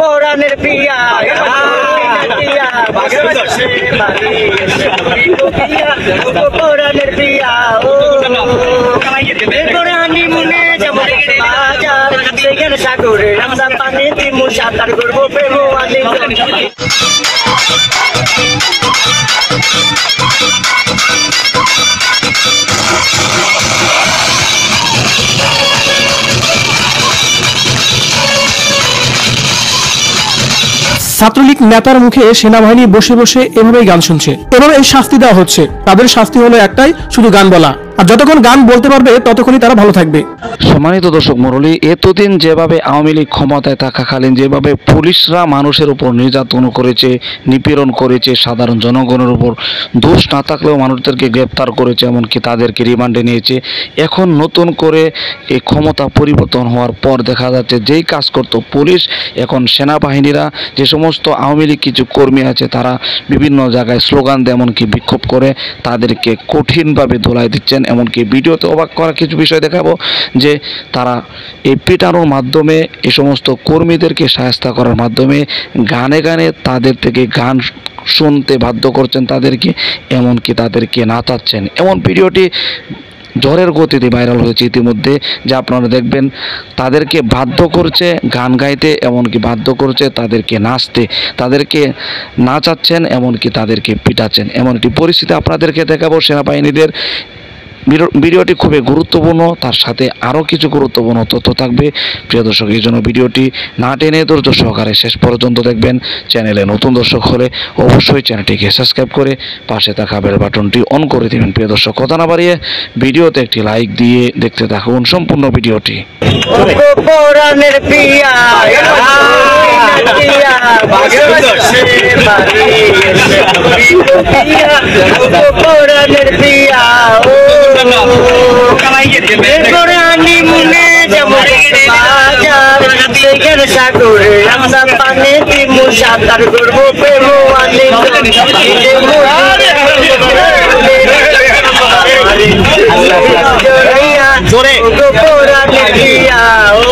পরাণের পিয়া পরাণের পিয়া ও পরাণী মনে যেমন সেখানে সাগরে আমরা পানি দিমু সাঁতার করবো প্রেম ছাত্রলীগ নেতার মুখে সেনাবাহিনী বসে বসে এভাবেই গান শুনছে, এভাবে এই শাস্তি দেওয়া হচ্ছে। তাদের শাস্তি হলো একটাই, শুধু গান বলা, আর যতক্ষণ গান বলতে পারবে ততক্ষণই তারা ভালো থাকবে। সম্মানিত দর্শক মণ্ডলী, এতদিন যেভাবে আওয়ামী লীগ ক্ষমতায় থাকাকালীন যেভাবে পুলিশরা মানুষের উপর নির্যাতন করেছে, নিপীড়ন করেছে, সাধারণ জনগণের উপর দোষ না থাকলেও মানুষদেরকে গ্রেপ্তার করেছে, এমনকি তাদেরকে রিমান্ডে নিয়েছে। এখন নতুন করে এই ক্ষমতা পরিবর্তন হওয়ার পর দেখা যাচ্ছে যেই কাজ করতো পুলিশ, এখন সেনাবাহিনীরা, যে সমস্ত আওয়ামী লীগ কিছু কর্মী আছে তারা বিভিন্ন জায়গায় স্লোগান দেয়, এমনকি বিক্ষোভ করে তাদেরকে কঠিনভাবে ধোলাই দিচ্ছেন। এমনকি ভিডিওতে অবাক করা কিছু বিষয় দেখাবো যে তারা এই পিটানোর মাধ্যমে এই সমস্ত কর্মীদেরকে শায়েস্তা করার মাধ্যমে গানে গানে তাদের থেকে গান শুনতে বাধ্য করছেন তাদেরকে, এমনকি তাদেরকে নাচাচ্ছেন। এমন ভিডিওটি ঝড়ের গতিতে ভাইরাল হয়েছে ইতিমধ্যে, যা আপনারা দেখবেন। তাদেরকে বাধ্য করছে গান গাইতে, এমনকি বাধ্য করছে তাদেরকে নাচতে, তাদেরকে নাচাচ্ছেন, এমনকি তাদেরকে পিটাচ্ছেন। এমন একটি পরিস্থিতি আপনাদেরকে দেখাবো সেনাবাহিনীদের। ভিডিওটি খুবই গুরুত্বপূর্ণ, তার সাথে আরও কিছু গুরুত্বপূর্ণ তথ্য থাকবে। প্রিয় দর্শক, এই জন্য ভিডিওটি না টেনে ধৈর্য সহকারে শেষ পর্যন্ত দেখবেন। চ্যানেলে নতুন দর্শক হলে অবশ্যই চ্যানেলটিকে সাবস্ক্রাইব করে পাশে থাকা বেল বাটনটি অন করে দেবেন। প্রিয় দর্শক, কথা না বাড়িয়ে ভিডিওতে একটি লাইক দিয়ে দেখতে থাকুন সম্পূর্ণ ভিডিওটি। পরাণের পিয়া পরাণের পিয়া ও পরাণী মনে যেমন সেখানে সাগরে আমরা পানি দিমু সাঁতার করবো প্রেম পরাণের পিয়া ও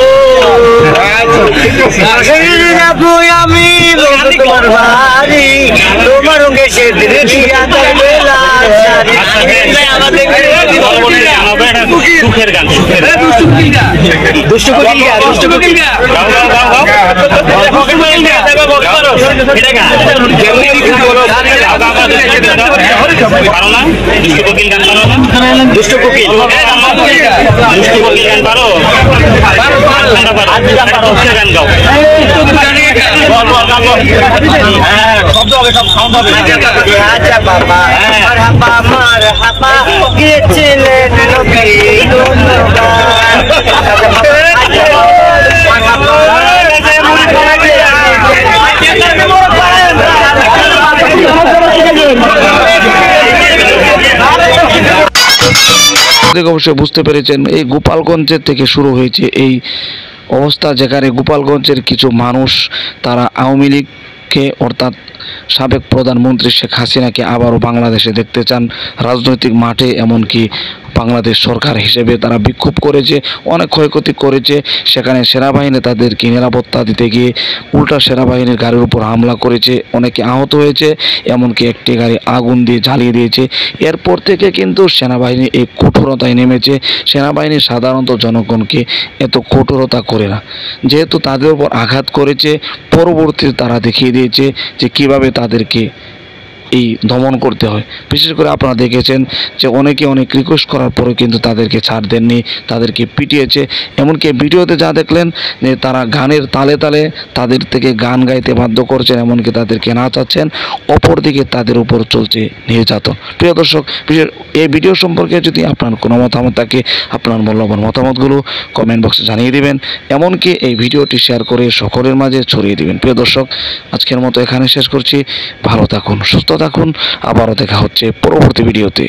আমি তোমার বাড়ি তোমার রঙে সে দুঃখের গান দুষ্টু কোকিল গান পারো, গান গাও, শব্দ হবে, সব সাউন্ড হবে। আচ্ছা বাবা মারহাবা মারহাবা গেছিলেন নবী অবশ্যই বুঝতে পেরেছেন এই গোপালগঞ্জের থেকে শুরু হয়েছে এই অবস্থা, যেখানে গোপালগঞ্জের কিছু মানুষ তারা আওয়ামী লীগকে অর্থাৎ সাবেক প্রধানমন্ত্রী শেখ হাসিনাকে আবারও বাংলাদেশে দেখতে চান রাজনৈতিক মাঠে, এমনকি বাংলাদেশ সরকার হিসেবে তারা বিক্ষোভ করেছে, অনেক ক্ষয়ক্ষতি করেছে। সেখানে সেনাবাহিনী তাদেরকে নিরাপত্তা দিতে গিয়ে উল্টা সেনাবাহিনীর গাড়ির উপর হামলা করেছে, অনেকে আহত হয়েছে, এমনকি একটি গাড়ি আগুন দিয়ে জ্বালিয়ে দিয়েছে। এরপর থেকে কিন্তু সেনাবাহিনী এই কঠোরতায় নেমেছে। সেনাবাহিনী সাধারণত জনগণকে এত কঠোরতা করে না, যেহেতু তাদের উপর আঘাত করেছে, পরবর্তীতে তারা দেখিয়ে দিয়েছে যে কীভাবে তাদেরকে এই দমন করতে হয়। বিশেষ করে আপনারা দেখেছেন যে অনেকে অনেক রিকোয়েস্ট করার পরেও কিন্তু তাদেরকে ছাড় দেননি, তাদেরকে পিটিয়েছে। এমনকি ভিডিওতে যা দেখলেন যে তারা গানের তালে তালে তাদের থেকে গান গাইতে বাধ্য করছেন, এমনকি তাদেরকে নাচাচ্ছেন, অপরদিকে তাদের উপর চলছে নির্যাতন। প্রিয় দর্শক, এই ভিডিও সম্পর্কে যদি আপনার কোনো মতামত থাকে, আপনার মূল্যবান মতামতগুলো কমেন্ট বক্সে জানিয়ে দিবেন, এমনকি এই ভিডিওটি শেয়ার করে সকলের মাঝে ছড়িয়ে দিবেন। প্রিয় দর্শক, আজকের মতো এখানে শেষ করছি। ভালো থাকুন, সুস্থ থাকুন, আবারও দেখা হচ্ছে পরবর্তী ভিডিওতে।